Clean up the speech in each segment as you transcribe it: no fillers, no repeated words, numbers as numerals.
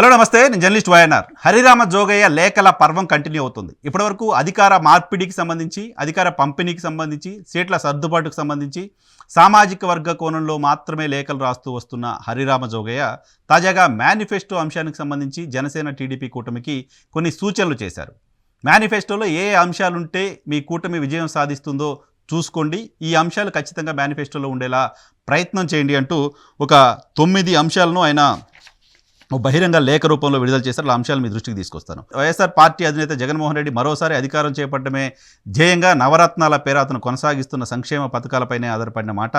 Hello నమస్తే, నేను journalist YNR. Harirama Jogayya లేఖల పర్వం కంటిన్యూ అవుతుంది. ఇప్పటివరకు అధికార మార్పిడికి సంబంధించి, అధికార పంపిణీకి సంబంధించి, సీట్ల సర్దుబాటుకు సంబంధించి సామాజిక వర్గ కోణంలో మాత్రమే లేఖలు రాస్తూ వస్తున్న హరిరామ జోగయ్య తాజాగా మేనిఫెస్టో అంశానికి సంబంధించి జనసేన టీడీపీ కూటమికి కొన్ని సూచనలు చేశారు. మేనిఫెస్టోలో ఏ అంశాలుంటే మీ కూటమి విజయం సాధిస్తుందో చూసుకోండి, ఈ అంశాలు ఖచ్చితంగా మేనిఫెస్టోలో ఉండేలా ప్రయత్నం చేయండి అంటూ ఒక 9 అంశాలను ఆయన బహిరంగ లేఖ రూపంలో విడుదల చేశారు. ఆ అంశాలు మీ దృష్టికి తీసుకొస్తాను. వైఎస్ఆర్ పార్టీ అధినేత జగన్మోహన్ రెడ్డి మరోసారి అధికారం చేపట్టడమే ధ్యేయంగా నవరత్నాల పేర అతను కొనసాగిస్తున్న సంక్షేమ పథకాలపైనే ఆధారపడిన మాట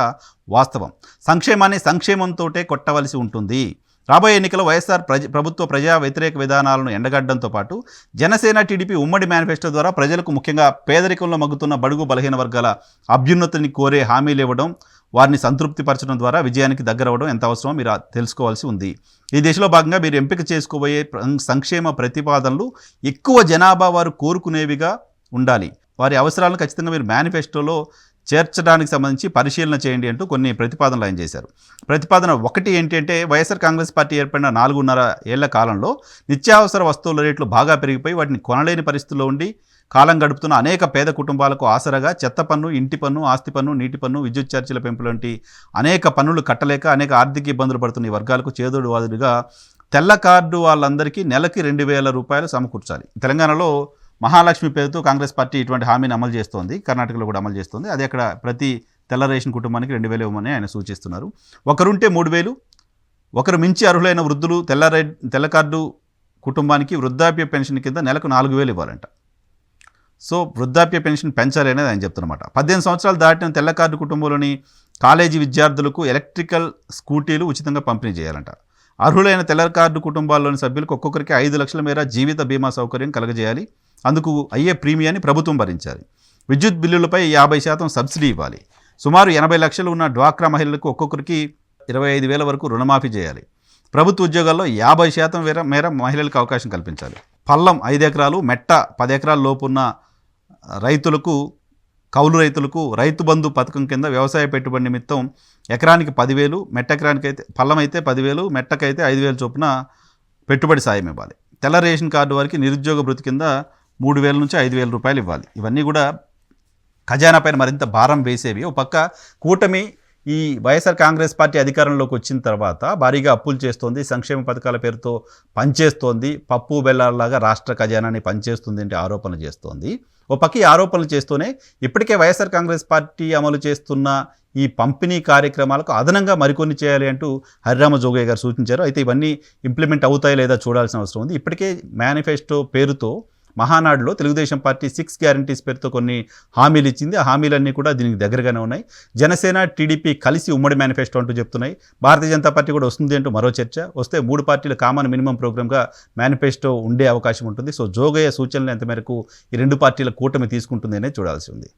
వాస్తవం. సంక్షేమాన్ని సంక్షేమంతోటే కొట్టవలసి ఉంటుంది. రాబోయే ఎన్నికల్లో వైఎస్ఆర్ ప్రభుత్వ ప్రజా వ్యతిరేక విధానాలను ఎండగడ్డంతో పాటు జనసేన టీడీపీ ఉమ్మడి మేనిఫెస్టో ద్వారా ప్రజలకు, ముఖ్యంగా పేదరికంలో మగ్గుతున్న బడుగు బలహీన వర్గాల అభ్యున్నతిని కోరే హామీలు ఇవ్వడం, వారిని సంతృప్తిపరచడం ద్వారా విజయానికి దగ్గరవడం ఎంత అవసరమో మీరు తెలుసుకోవాల్సి ఉంది. ఈ దిశలో భాగంగా మీరు ఎంపిక చేసుకోబోయే సంక్షేమ ప్రతిపాదనలు ఎక్కువ జనాభా వారు కోరుకునేవిగా ఉండాలి. వారి అవసరాలను ఖచ్చితంగా మీరు మేనిఫెస్టోలో చేర్చడానికి సంబంధించి పరిశీలన చేయండి అంటూ కొన్ని ప్రతిపాదనలు ఆయన చేశారు. ప్రతిపాదన 1 ఏంటంటే, వైఎస్ఆర్ కాంగ్రెస్ పార్టీ ఏర్పడిన 4.5 ఏళ్ల కాలంలో నిత్యావసర వస్తువుల రేట్లు బాగా పెరిగిపోయి వాటిని కొనలేని పరిస్థితుల్లో ఉండి కాలం గడుపుతున్న అనేక పేద కుటుంబాలకు ఆసరాగా చెత్త పన్ను, ఇంటి పన్ను, ఆస్తి పన్ను, నీటి పన్ను, విద్యుత్ ఛార్జీల పెంపు లాంటి అనేక పన్నులు కట్టలేక అనేక ఆర్థిక ఇబ్బందులు పడుతున్న ఈ వర్గాలకు చేదోడు వాదుడుగా తెల్ల కార్డు వాళ్ళందరికీ నెలకి 2,000 రూపాయలు సమకూర్చాలి. తెలంగాణలో మహాలక్ష్మి పేరుతో కాంగ్రెస్ పార్టీ ఇటువంటి హామీని అమలు చేస్తోంది. కర్ణాటకలో కూడా అమలు చేస్తోంది. అది అక్కడ ప్రతి తెల్ల రేషన్ కుటుంబానికి 2,000 ఇవ్వమని ఆయన సూచిస్తున్నారు. ఒకరుంటే 3,000, ఒకరు మించి అర్హులైన వృద్ధులు తెల్ల కార్డు కుటుంబానికి వృద్ధాప్య పెన్షన్ కింద నెలకు 4,000 ఇవ్వాలంట. సో వృద్ధాప్య పెన్షన్ పెంచాలి అనేది ఆయన చెప్తున్నమాట. 18 సంవత్సరాలు దాటిన తెల్ల కార్డు కుటుంబంలోని కాలేజీ విద్యార్థులకు ఎలక్ట్రికల్ స్కూటీలు ఉచితంగా పంపిణీ చేయాలంట. అర్హులైన తెల్ల కార్డు కుటుంబాల్లోని సభ్యులకు ఒక్కొక్కరికి 5 లక్షల మేర జీవిత బీమా సౌకర్యం కలగజేయాలి. అందుకు అయ్యే ప్రీమియాన్ని ప్రభుత్వం భరించాలి. విద్యుత్ బిల్లులపై 50% సబ్సిడీ ఇవ్వాలి. సుమారు 80 లక్షలు ఉన్న డ్వాక్రా మహిళలకు ఒక్కొక్కరికి 25,000 వరకు రుణమాఫీ చేయాలి. ప్రభుత్వ ఉద్యోగాల్లో 50% మేర మహిళలకు అవకాశం కల్పించాలి. పల్లం 5 ఎకరాలు, మెట్ట 10 ఎకరాల లోపున్న రైతులకు, కౌలు రైతులకు రైతు బంధు పథకం కింద వ్యవసాయ పెట్టుబడి నిమిత్తం ఎకరానికి 10,000, మెట్ట ఎకరానికి అయితే పల్లం అయితే 10,000, మెట్టకైతే 5,000 చొప్పున పెట్టుబడి సాయం ఇవ్వాలి. తెల్ల రేషన్ కార్డు వారికి నిరుద్యోగ భృతి కింద 3,000 నుంచి 5,000 రూపాయలు ఇవ్వాలి. ఇవన్నీ కూడా ఖజానా పైన మరింత భారం వేసేవి. ఒక పక్క కూటమి ఈ వైఎస్ఆర్ కాంగ్రెస్ పార్టీ అధికారంలోకి వచ్చిన తర్వాత భారీగా అప్పులు చేస్తోంది, సంక్షేమ పథకాల పేరుతో పనిచేస్తోంది, పప్పు బెల్లాలాగా రాష్ట్ర ఖజానాన్ని పనిచేస్తుంది అంటే ఆరోపణలు చేస్తోంది. ఓ పక్క ఈ ఆరోపణలు చేస్తూనే ఇప్పటికే వైఎస్ఆర్ కాంగ్రెస్ పార్టీ అమలు చేస్తున్న ఈ పంపిణీ కార్యక్రమాలకు అదనంగా మరికొన్ని చేయాలి అంటూ హరిరామ జోగయ్య గారు సూచించారు. అయితే ఇవన్నీ ఇంప్లిమెంట్ అవుతాయి లేదా చూడాల్సిన అవసరం ఉంది. ఇప్పటికే మేనిఫెస్టో పేరుతో మహానాడులో తెలుగుదేశం పార్టీ 6 గ్యారంటీస్ పేరుతో కొన్ని హామీలు ఇచ్చింది. ఆ హామీలన్నీ కూడా దీనికి దగ్గరగానే ఉన్నాయి. జనసేన, టీడీపీ కలిసి ఉమ్మడి మేనిఫెస్టో అంటూ చెప్తున్నాయి. భారతీయ జనతా పార్టీ కూడా వస్తుంది అంటూ మరో చర్చ. వస్తే 3 పార్టీలు కామన్ మినిమం ప్రోగ్రామ్గా మేనిఫెస్టో ఉండే అవకాశం ఉంటుంది. సో జోగయ్య సూచనలు ఎంత మేరకు ఈ 2 పార్టీల కూటమి తీసుకుంటుంది అనేది చూడాల్సి ఉంది.